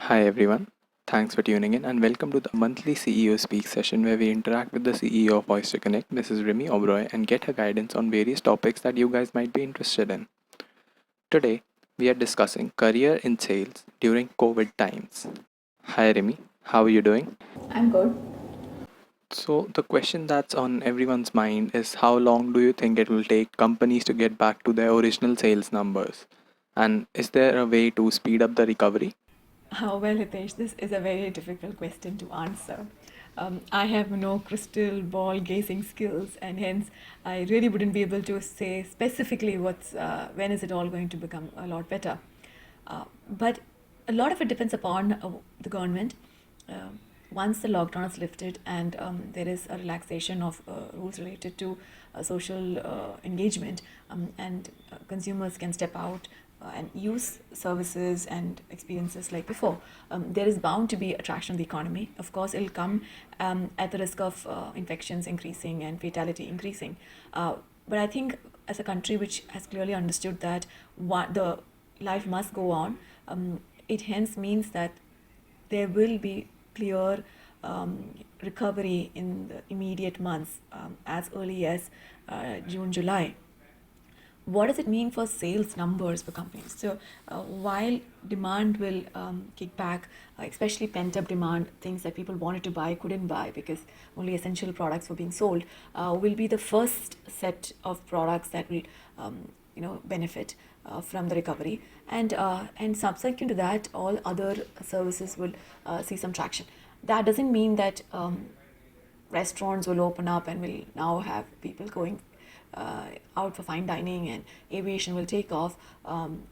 Hi everyone, thanks for tuning in and welcome to the monthly CEO Speak session where we interact with the CEO of Oyster Connect, Mrs. Remy Oberoi, and get her guidance on various topics that you guys might be interested in. Today, we are discussing career in sales during COVID times. Hi Remy, how are you doing? I'm good. So, the question that's on everyone's mind is how long do you think it will take companies to get back to their original sales numbers? And is there a way to speed up the recovery? Well, Hitesh, this is a very difficult question to answer. I have no crystal ball gazing skills, and hence I really wouldn't be able to say specifically when is it all going to become a lot better. But a lot of it depends upon the government. Once the lockdown is lifted and there is a relaxation of rules related to social engagement, and consumers can step out and use services and experiences like before, there is bound to be attraction of the economy. Of course, it'll come at the risk of infections increasing and fatality increasing. But I think as a country which has clearly understood that the life must go on, it hence means that there will be clear recovery in the immediate months, as early as June, July. What does it mean for sales numbers for companies? So, while demand will kick back, especially pent up demand, things that people wanted to buy couldn't buy because only essential products were being sold, will be the first set of products that will, benefit from the recovery, and subsequent to that, all other services will see some traction. That doesn't mean that restaurants will open up and will now have people going out for fine dining, and aviation will take off,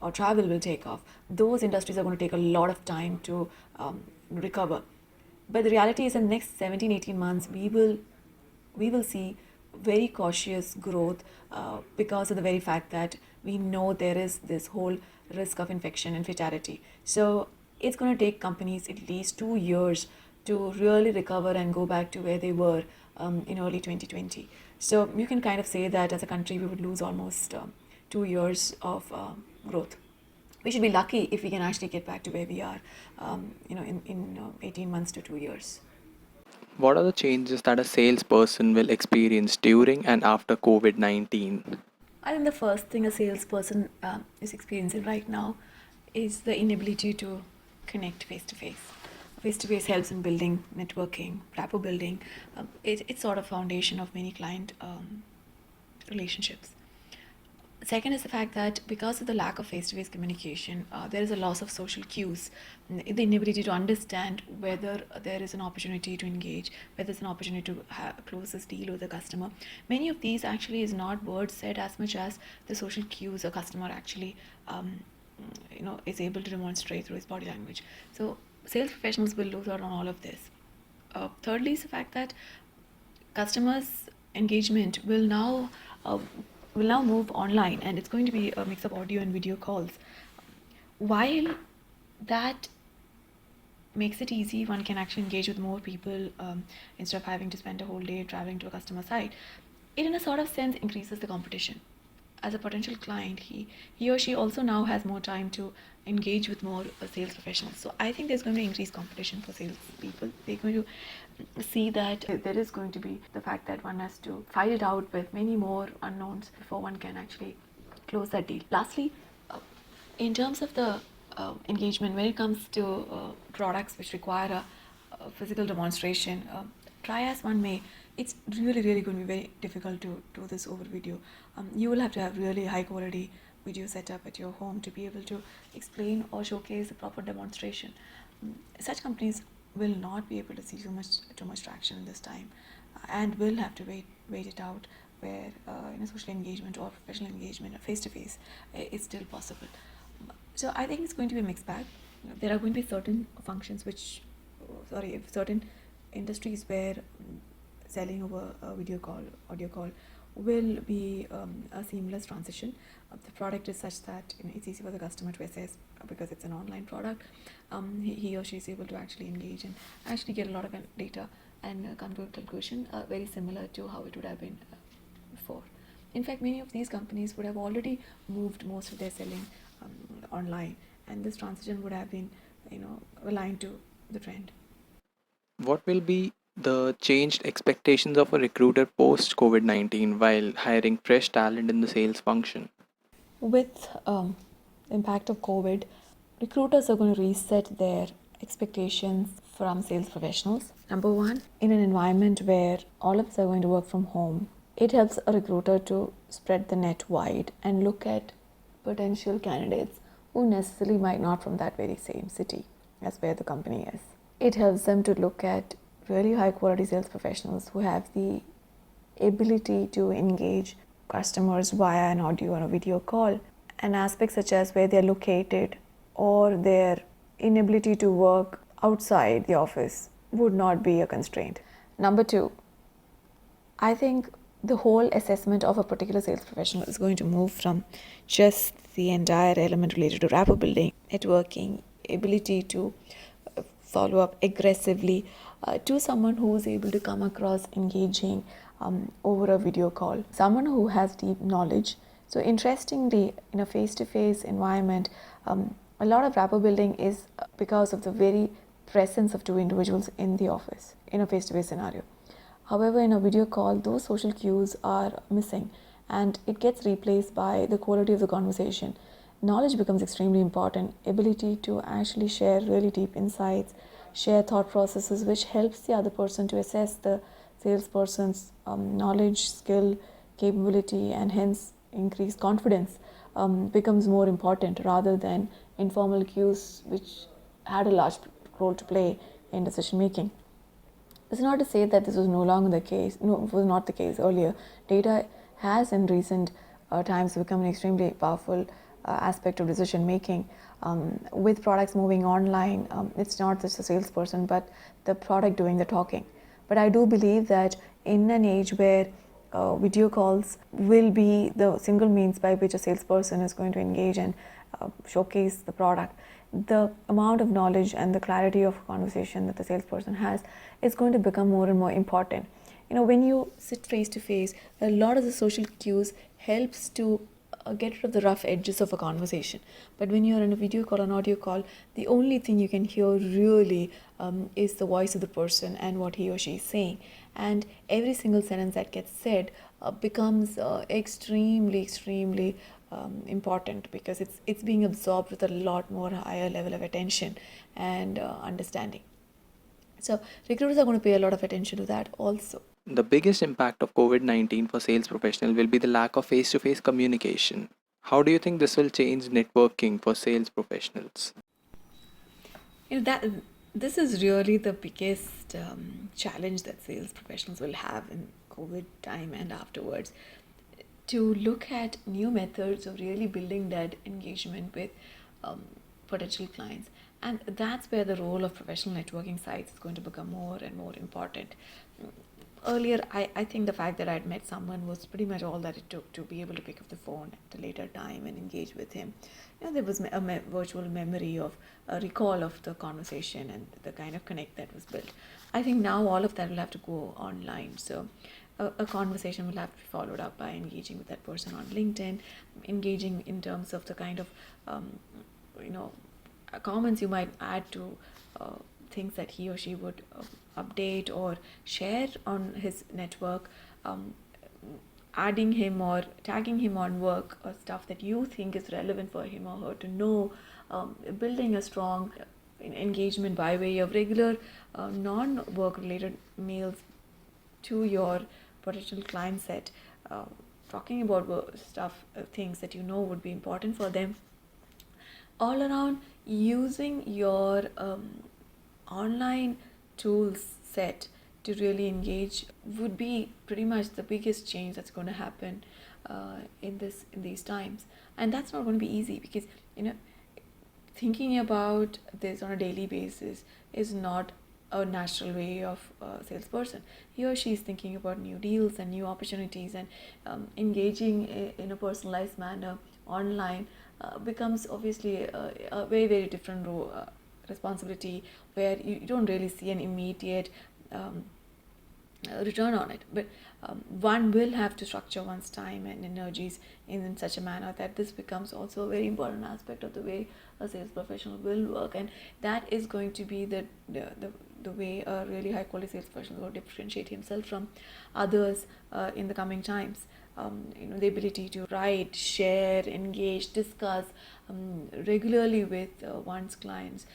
or travel will take off. Those industries are going to take a lot of time to recover. But the reality is, in the next 17, 18 months, we will see very cautious growth because of the very fact that we know there is this whole risk of infection and fatality. So it's going to take companies at least 2 years to really recover and go back to where they were in early 2020. So you can kind of say that as a country, we would lose almost 2 years of growth. We should be lucky if we can actually get back to where we are, in 18 months to 2 years. What are the changes that a salesperson will experience during and after COVID 19? I think the first thing a salesperson is experiencing right now is the inability to connect face to face. Face to face helps in building networking, rapport building. It's sort of foundation of many client relationships. Second is the fact that because of the lack of face-to-face communication, there is a loss of social cues, the inability to understand whether there is an opportunity to engage, whether there's an opportunity to close this deal with the customer. Many of these actually is not words said as much as the social cues a customer actually is able to demonstrate through his body language. So sales professionals will lose out on all of this. Thirdly is the fact that customers engagement uh, will now move online, and it's going to be a mix of audio and video calls. While that makes it easy, one can actually engage with more people, instead of having to spend a whole day traveling to a customer site. It in a sort of sense increases the competition. As a potential client, he or she also now has more time to engage with more sales professionals. So I think there's going to be increased competition for sales people. They're going to see that there is going to be the fact that one has to fight it out with many more unknowns before one can actually close that deal. Lastly, in terms of the engagement, when it comes to products which require a physical demonstration, try as one may, it's really, really going to be very difficult to do this over video. You will have to have really high quality video setup at your home to be able to explain or showcase a proper demonstration. Such companies will not be able to see too much traction in this time, and will have to wait it out, where social engagement or professional engagement or face to face is still possible. So I think it's going to be a mixed bag. There are going to be certain functions certain industries where selling over a video call, audio call, will be a seamless transition. The product is such that it's easy for the customer to assess, because it's an online product. He or she is able to actually engage and actually get a lot of data and come to a conclusion very similar to how it would have been before. In fact, many of these companies would have already moved most of their selling online, and this transition would have been aligned to the trend. What will be the changed expectations of a recruiter post COVID 19 while hiring fresh talent in the sales function? With the impact of COVID, recruiters are going to reset their expectations from sales professionals. Number one, in an environment where all of us are going to work from home, it helps a recruiter to spread the net wide and look at potential candidates who necessarily might not from that very same city as where the company is. It helps them to look at really high quality sales professionals who have the ability to engage customers via an audio or a video call, and aspects such as where they're located or their inability to work outside the office would not be a constraint. Number two, I think the whole assessment of a particular sales professional is going to move from just the entire element related to rapport building, networking, ability to follow up aggressively, to someone who is able to come across engaging over a video call, someone who has deep knowledge. So, interestingly, in a face to face environment, a lot of rapport building is because of the very presence of two individuals in the office in a face to face scenario. However, in a video call, those social cues are missing and it gets replaced by the quality of the conversation. Knowledge becomes extremely important, ability to actually share really deep insights, share thought processes, which helps the other person to assess the salesperson's knowledge, skill, capability, and hence increased confidence becomes more important rather than informal cues, which had a large role to play in decision making. This is not to say that this was no longer the case. No, it was not the case earlier. Data has in recent times become an extremely powerful aspect of decision making. With products moving online, it's not just the salesperson, but the product doing the talking. But I do believe that in an age where video calls will be the single means by which a salesperson is going to engage and showcase the product, the amount of knowledge and the clarity of conversation that the salesperson has is going to become more and more important. When you sit face to face, a lot of the social cues helps to get rid of the rough edges of a conversation. But when you're in a video call or an audio call, the only thing you can hear really is the voice of the person and what he or she is saying. And every single sentence that gets said becomes extremely important because it's being absorbed with a lot more higher level of attention and understanding. So recruiters are going to pay a lot of attention to that also. The biggest impact of COVID 19 for sales professionals will be the lack of face to face communication. How do you think this will change networking for sales professionals? That this is really the biggest challenge that sales professionals will have in COVID time and afterwards, to look at new methods of really building that engagement with potential clients. And that's where the role of professional networking sites is going to become more and more important. Earlier, I think the fact that I'd met someone was pretty much all that it took to be able to pick up the phone at a later time and engage with him. There was a virtual memory of a recall of the conversation and the kind of connect that was built. I think now all of that will have to go online. So a conversation will have to be followed up by engaging with that person on LinkedIn, engaging in terms of the kind of comments you might add to things that he or she would update or share on his network, adding him or tagging him on work or stuff that you think is relevant for him or her to know, building a strong engagement by way of regular non-work related mails to your potential client set, talking about stuff, things that would be important for them. All around, using your online tools set to really engage would be pretty much the biggest change that's going to happen in these times. And that's not going to be easy because thinking about this on a daily basis is not a natural way of a salesperson. He or she is thinking about new deals and new opportunities, and engaging in a personalized manner online becomes obviously a very, very different responsibility, where you don't really see an immediate return on it. But one will have to structure one's time and energies in such a manner that this becomes also a very important aspect of the way a sales professional will work, and that is going to be the way a really high quality sales professional will differentiate himself from others in the coming times. The ability to write, share, engage, discuss regularly with one's clients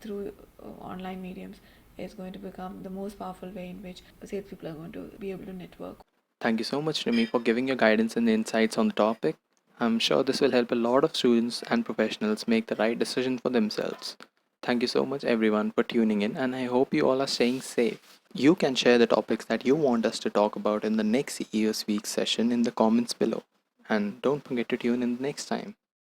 through online mediums is going to become the most powerful way in which salespeople are going to be able to network. Thank you so much, Remy, for giving your guidance and insights on the topic. I'm sure this will help a lot of students and professionals make the right decision for themselves. Thank you so much, everyone, for tuning in, and I hope you all are staying safe. You can share the topics that you want us to talk about in the next CEO Speaks session in the comments below. And don't forget to tune in the next time.